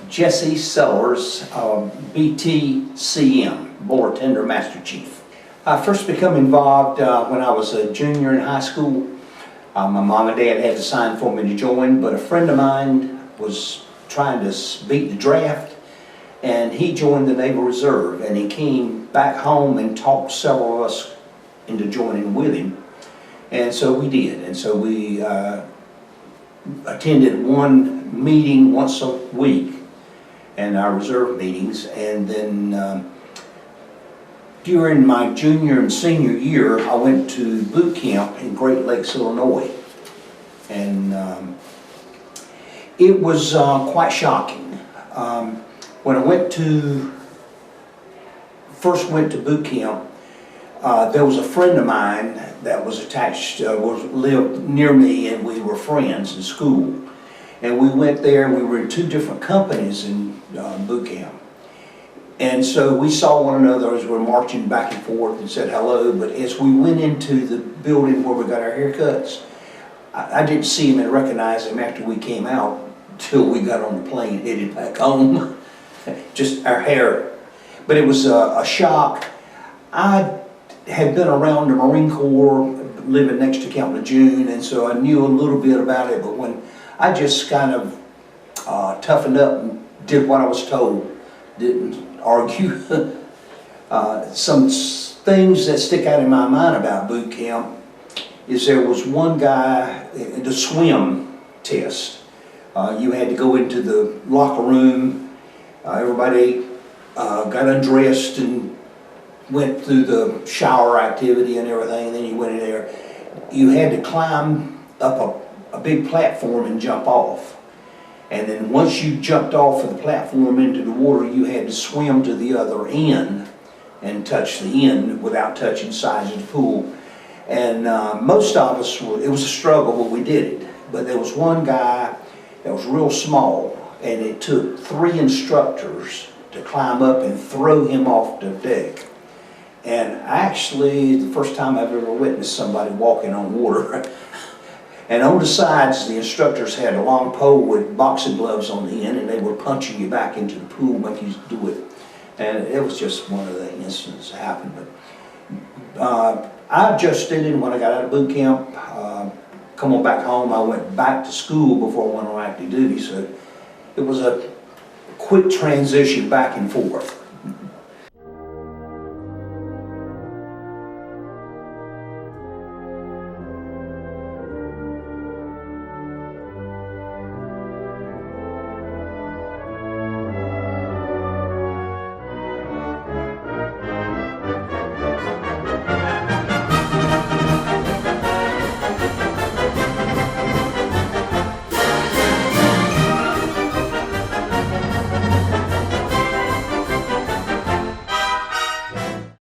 Jesse Sellers, BTCM, Board Tender Master Chief. I first became involved when I was a junior in high school. My mom and dad had to sign for me to join, but a friend of mine was trying to beat the draft, and he joined the Naval Reserve, and he came back home and talked several of us into joining with him, and so we did. And so we attended one meeting once a week, and our reserve meetings, and then during my junior and senior year, I went to boot camp in Great Lakes, Illinois, and it was quite shocking. When I first went to boot camp, there was a friend of mine that was attached, lived near me, and we were friends in school. And we went there, we were in two different companies in boot camp. And so we saw one another as we were marching back and forth and said hello, but as we went into the building where we got our haircuts, I didn't see him and recognize him after we came out till we got on the plane and headed back home. Just our hair. But it was a shock. I had been around the Marine Corps, living next to Camp Lejeune, and so I knew a little bit about it, but when I just kind of toughened up and did what I was told, didn't argue. Some things that stick out in my mind about boot camp is there was one guy, the swim test. You had to go into the locker room, everybody got undressed and went through the shower activity and everything, and then you went in there. You had to climb up a big platform and jump off. And then once you jumped off of the platform into the water, you had to swim to the other end and touch the end without touching sides of the pool. And most of us, it was a struggle, but we did it. But there was one guy that was real small, and it took 3 instructors to climb up and throw him off the deck. And actually, the first time I've ever witnessed somebody walking on water. And on the sides, the instructors had a long pole with boxing gloves on the end, and they were punching you back into the pool, making you do it. And it was just one of the incidents that happened. But I adjusted, and when I got out of boot camp, come on back home, I went back to school before I went on active duty. So it was a quick transition back and forth.